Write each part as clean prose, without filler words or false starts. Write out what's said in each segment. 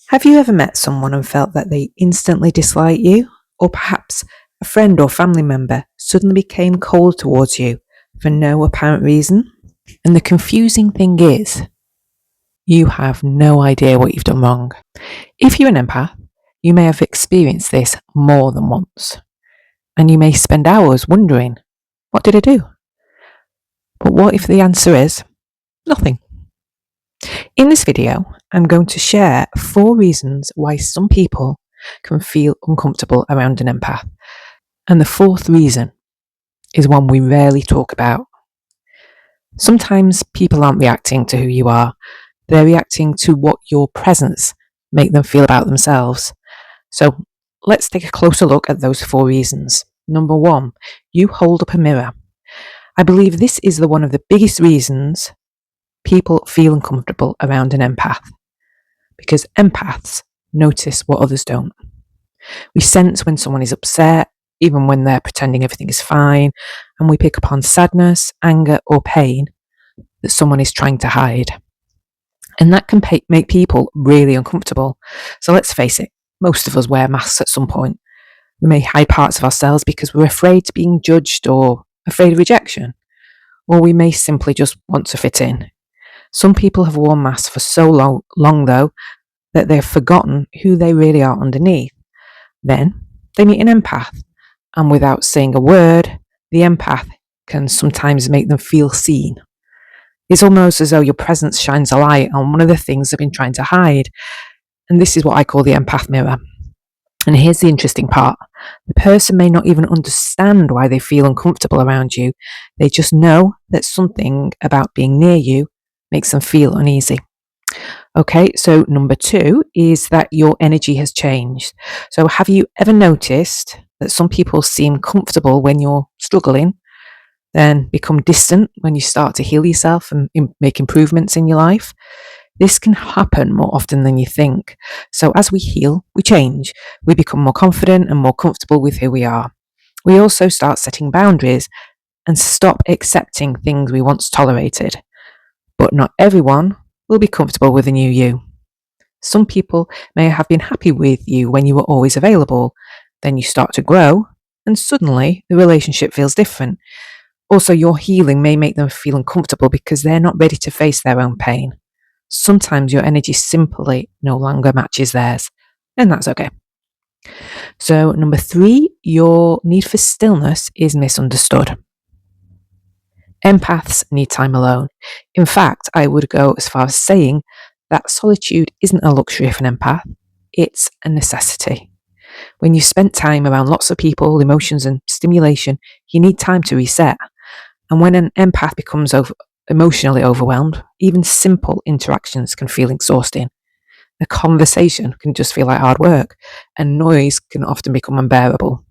Have you ever met someone and felt that they instantly dislike you? Or perhaps a friend or family member suddenly became cold towards you for no apparent reason? And the confusing thing is, you have no idea what you've done wrong. If you're an empath, you may have experienced this more than once. And you may spend hours wondering, what did I do? But what if the answer is nothing? In this video, I'm going to share 4 reasons why some people can feel uncomfortable around an empath. And the 4th reason is one we rarely talk about. Sometimes people aren't reacting to who you are, they're reacting to what your presence make them feel about themselves. So let's take a closer look at those 4 reasons. Number 1, you hold up a mirror. I believe this is one of the biggest reasons people feel uncomfortable around an empath, because empaths notice what others don't. We sense when someone is upset, even when they're pretending everything is fine, and we pick up on sadness, anger, or pain that someone is trying to hide. And that can make people really uncomfortable. So let's face it, most of us wear masks at some point. We may hide parts of ourselves because we're afraid of being judged or afraid of rejection, or we may simply just want to fit in. Some people have worn masks for so long though, that they've forgotten who they really are underneath. Then they meet an empath, and without saying a word, the empath can sometimes make them feel seen. It's almost as though your presence shines a light on one of the things they've been trying to hide. And this is what I call the empath mirror. And here's the interesting part. The person may not even understand why they feel uncomfortable around you. They just know that something about being near you makes them feel uneasy. Okay, so number 2 is that your energy has changed. So have you ever noticed that some people seem comfortable when you're struggling, then become distant when you start to heal yourself and make improvements in your life? This can happen more often than you think. So as we heal, we change. We become more confident and more comfortable with who we are. We also start setting boundaries and stop accepting things we once tolerated. But not everyone will be comfortable with the new you. Some people may have been happy with you when you were always available. Then you start to grow, and suddenly the relationship feels different. Also, your healing may make them feel uncomfortable because they're not ready to face their own pain. Sometimes your energy simply no longer matches theirs, and that's okay. So, number 3, your need for stillness is misunderstood. Empaths need time alone. In fact, I would go as far as saying that solitude isn't a luxury for an empath, it's a necessity. When you spent time around lots of people, emotions, and stimulation, you need time to reset. And when an empath becomes emotionally overwhelmed, even simple interactions can feel exhausting. A conversation can just feel like hard work, and noise can often become unbearable.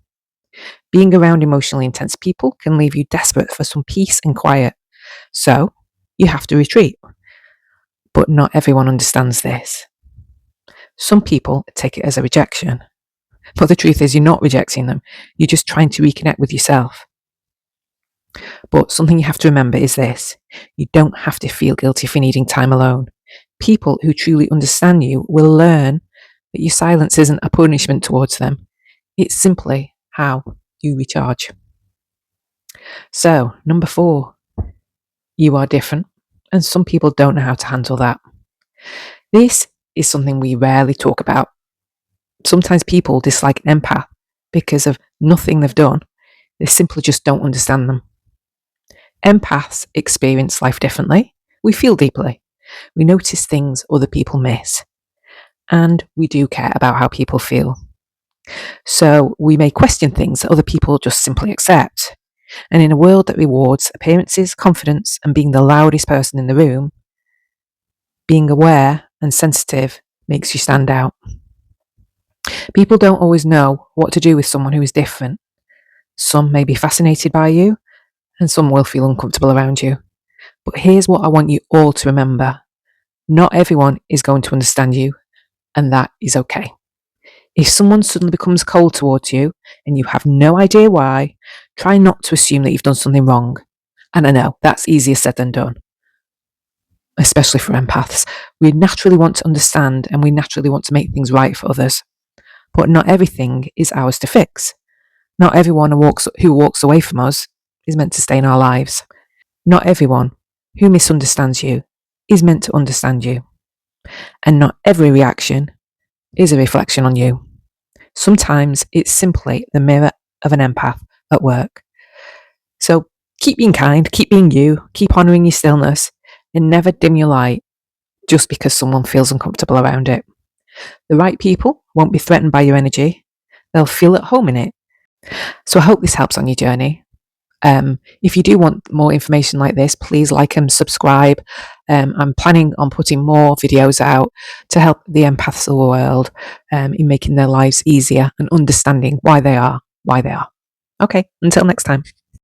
Being around emotionally intense people can leave you desperate for some peace and quiet. So, you have to retreat. But not everyone understands this. Some people take it as a rejection. But the truth is, you're not rejecting them. You're just trying to reconnect with yourself. But something you have to remember is this. You don't have to feel guilty for needing time alone. People who truly understand you will learn that your silence isn't a punishment towards them. It's simply how you recharge. So, number 4, you are different, and some people don't know how to handle that. This is something we rarely talk about. Sometimes people dislike an empath because of nothing they've done. They simply just don't understand them. Empaths experience life differently. We feel deeply. We notice things other people miss. And we do care about how people feel. So we may question things that other people just simply accept. And in a world that rewards appearances, confidence, and being the loudest person in the room, being aware and sensitive makes you stand out. People don't always know what to do with someone who is different. Some may be fascinated by you, and some will feel uncomfortable around you. But here's what I want you all to remember. Not everyone is going to understand you, and that is okay. If someone suddenly becomes cold towards you and you have no idea why, try not to assume that you've done something wrong. And I know that's easier said than done. especially for empaths. We naturally want to understand and we naturally want to make things right for others. But not everything is ours to fix. Not everyone who walks away from us is meant to stay in our lives. Not everyone who misunderstands you is meant to understand you. And not every reaction is a reflection on you. Sometimes it's simply the mirror of an empath at work. So keep being kind, keep being you, keep honouring your stillness, and never dim your light just because someone feels uncomfortable around it. The right people won't be threatened by your energy. They'll feel at home in it. So I hope this helps on your journey. If you do want more information like this, please like and subscribe. I'm planning on putting more videos out to help the empaths of the world in making their lives easier and understanding why they are. Okay, until next time.